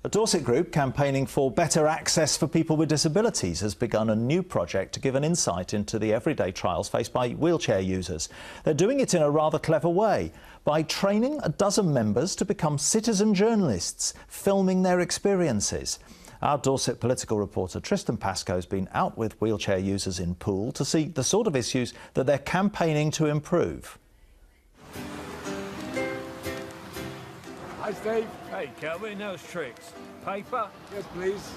A Dorset group campaigning for better access for people with disabilities has begun a new project to give an insight into the everyday trials faced by wheelchair users. They're doing it in a rather clever way by training a dozen members to become citizen journalists, filming their experiences. Our Dorset political reporter Tristan Pascoe has been out with wheelchair users in Poole to see the sort of issues that they're campaigning to improve. Hi, Steve. Hey, Kelvin, those tricks. Paper? Yes, please.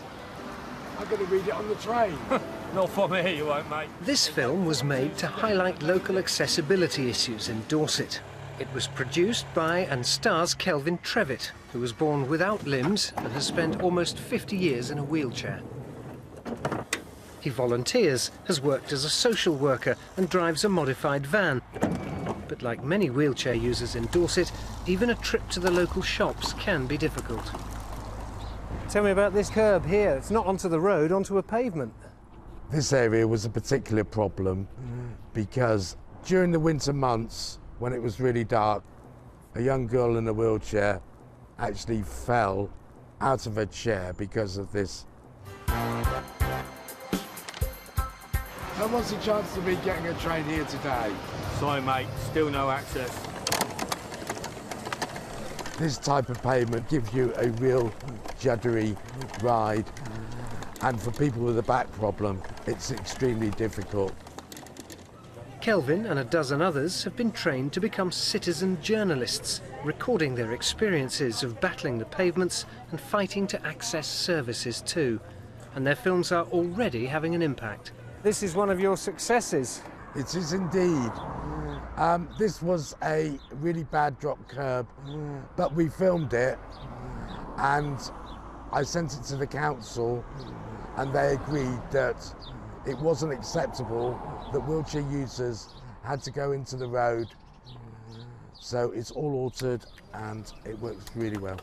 I'm going to read it on the train. Not for me, you won't, mate. This film was made to highlight local accessibility issues in Dorset. It was produced by and stars Kelvin Trevitt, who was born without limbs and has spent almost 50 years in a wheelchair. He volunteers, has worked as a social worker and drives a modified van. But like many wheelchair users in Dorset, even a trip to the local shops can be difficult. Tell me about this curb here. It's not onto the road, onto a pavement. This area was a particular problem because during the winter months, when it was really dark, a young girl in a wheelchair actually fell out of her chair because of this. And what's the chance of me getting a train here today? Sorry, mate, still no access. This type of pavement gives you a real juddery ride, and for people with a back problem, it's extremely difficult. Kelvin and a dozen others have been trained to become citizen journalists, recording their experiences of battling the pavements and fighting to access services too. And their films are already having an impact. This is one of your successes. It is indeed. This was a really bad drop curb, but we filmed it and I sent it to the council and they agreed that it wasn't acceptable that wheelchair users had to go into the road. So it's all altered and it works really well.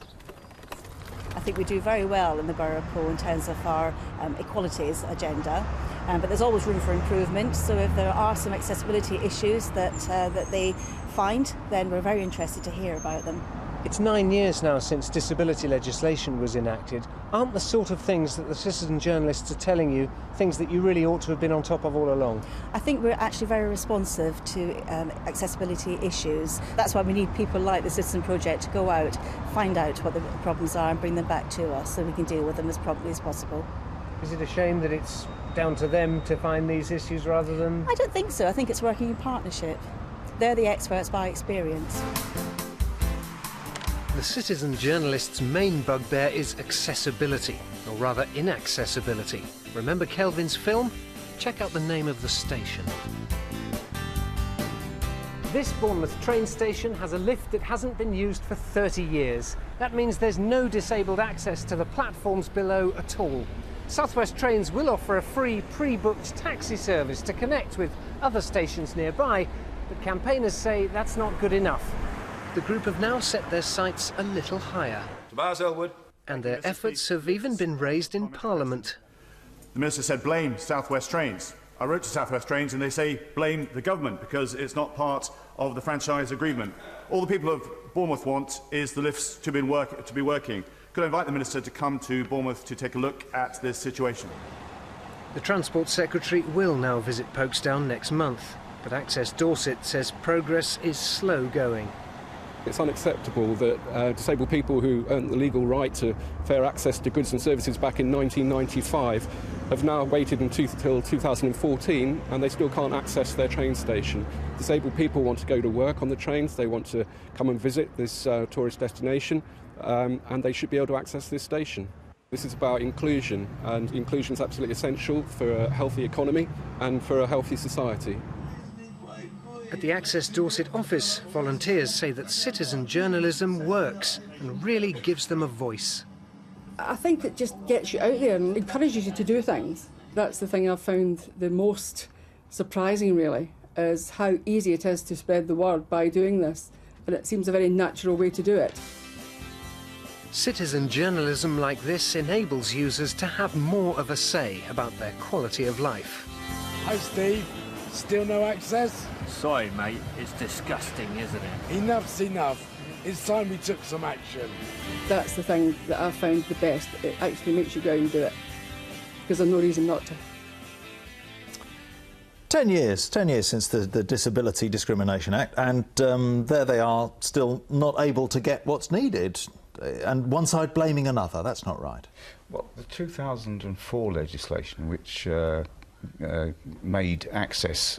I think we do very well in the Borough of Poole in terms of our equalities agenda, but there's always room for improvement. So if there are some accessibility issues that they find, then we're very interested to hear about them. It's 9 years now since disability legislation was enacted. Aren't the sort of things that the citizen journalists are telling you things that you really ought to have been on top of all along? I think we're actually very responsive to accessibility issues. That's why we need people like the Citizen Project to go out, find out what the problems are and bring them back to us so we can deal with them as promptly as possible. Is it a shame that it's down to them to find these issues rather than... I don't think so. I think it's working in partnership. They're the experts by experience. The citizen journalist's main bugbear is accessibility, or rather inaccessibility. Remember Kelvin's film? Check out the name of the station. This Bournemouth train station has a lift that hasn't been used for 30 years. That means there's no disabled access to the platforms below at all. South West Trains will offer a free pre-booked taxi service to connect with other stations nearby, but campaigners say that's not good enough. The group have now set their sights a little higher. Tobias Elwood. And their efforts have even been raised in Parliament. The Minister said blame South West Trains. I wrote to South West Trains and they say blame the government because it's not part of the franchise agreement. All the people of Bournemouth want is the lifts to be working. Could I invite the Minister to come to Bournemouth to take a look at this situation? The Transport Secretary will now visit Folkestone next month, but Access Dorset says progress is slow going. It's unacceptable that disabled people who earned the legal right to fair access to goods and services back in 1995 have now waited until 2014 and they still can't access their train station. Disabled people want to go to work on the trains, they want to come and visit this tourist destination, and they should be able to access this station. This is about inclusion, and inclusion is absolutely essential for a healthy economy and for a healthy society. At the Access Dorset office, volunteers say that citizen journalism works and really gives them a voice. I think it just gets you out there and encourages you to do things. That's the thing I've found the most surprising, really, is how easy it is to spread the word by doing this. And it seems a very natural way to do it. Citizen journalism like this enables users to have more of a say about their quality of life. Hi, Steve. Still no access? Sorry, mate, it's disgusting, isn't it? Enough's enough. It's time we took some action. That's the thing that I've found the best. It actually makes you go out and do it, because there's no reason not to. 10 years since the Disability Discrimination Act, and there they are, still not able to get what's needed. And one side blaming another. That's not right. Well, the 2004 legislation, which made access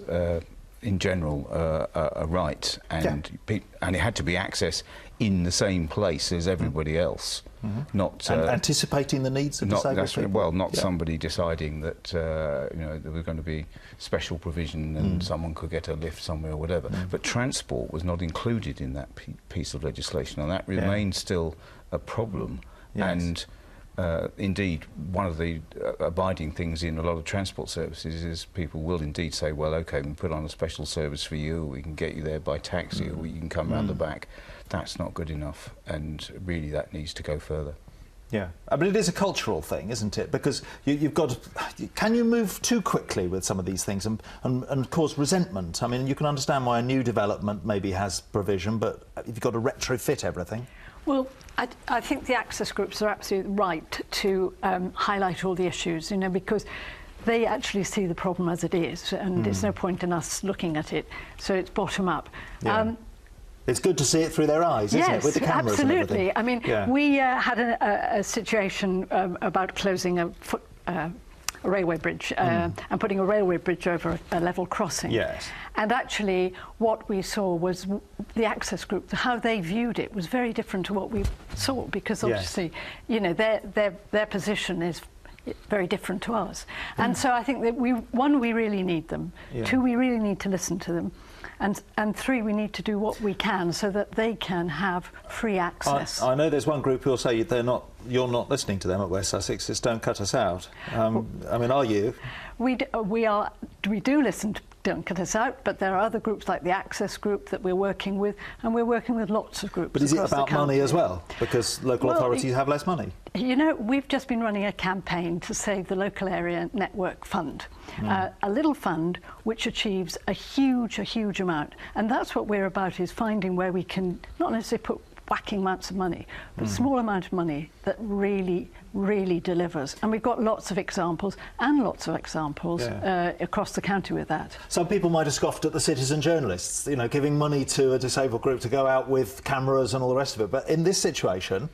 in general a right, and and it had to be access in the same place as everybody else, not and anticipating the needs of disabled people. Well, not somebody deciding that you know, there was going to be special provision and someone could get a lift somewhere or whatever. But transport was not included in that piece of legislation, and that remains still a problem. And indeed, one of the abiding things in a lot of transport services is people will indeed say, well, OK, we can put on a special service for you, we can get you there by taxi, or you can come round the back. That's not good enough, and really that needs to go further. Yeah, but it is a cultural thing, isn't it? Because you've got to, can you move too quickly with some of these things and cause resentment? I mean, you can understand why a new development maybe has provision, but you've got to retrofit everything. Well, I think the access groups are absolutely right to highlight all the issues, you know, because they actually see the problem as it is, and there's no point in us looking at it, so it's bottom up. Yeah. It's good to see it through their eyes, isn't it, with the cameras and everything? I mean, we had a situation about closing a railway bridge and putting a railway bridge over a level crossing. Yes. And actually, what we saw was the access group, how they viewed it was very different to what we saw, because obviously, you know, their position is very different to ours. And so I think that we really need them. Two, we really need to listen to them. And three, we need to do what we can so that they can have free access. I know there's one group who'll say you're not listening to them at West Sussex. It's don't cut us out. I mean, are you? We do listen to Don't Cut Us Out, but there are other groups like the Access Group that we're working with, and we're working with lots of groups. But is it about money as well? Because local authorities have less money. You know, we've just been running a campaign to save the Local Area Network Fund, a little fund which achieves a huge amount. And that's what we're about, is finding where we can not necessarily put whacking amounts of money, but a small amount of money that really delivers. And we've got lots of examples across the county with that. Some people might have scoffed at the citizen journalists, you know, giving money to a disabled group to go out with cameras and all the rest of it. But in this situation,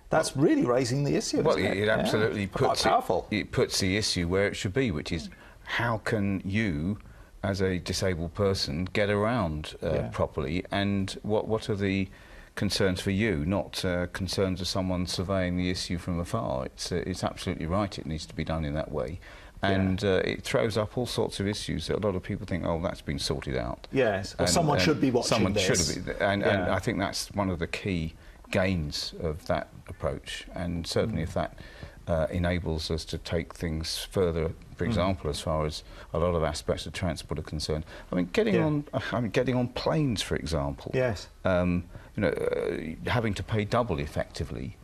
that's really raising the issue. Well, isn't it? It absolutely puts it puts the issue where it should be, which is how can you, as a disabled person, get around properly, and what are the concerns for you, not concerns of someone surveying the issue from afar. It's absolutely right, it needs to be done in that way. And it throws up all sorts of issues that a lot of people think, oh, that's been sorted out. Yes, or someone should be watching this. Someone should be, and I think that's one of the key gains of that approach, and certainly if that enables us to take things further, for example, as far as a lot of aspects of transport are concerned. I mean, getting on planes, for example. Yes. You know, having to pay double effectively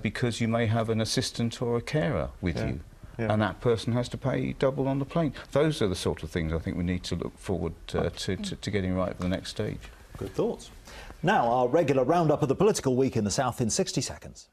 because you may have an assistant or a carer with you. And that person has to pay double on the plane. Those are the sort of things I think we need to look forward to getting right for the next stage. Good thoughts. Now, our regular roundup of the political week in the South in 60 seconds.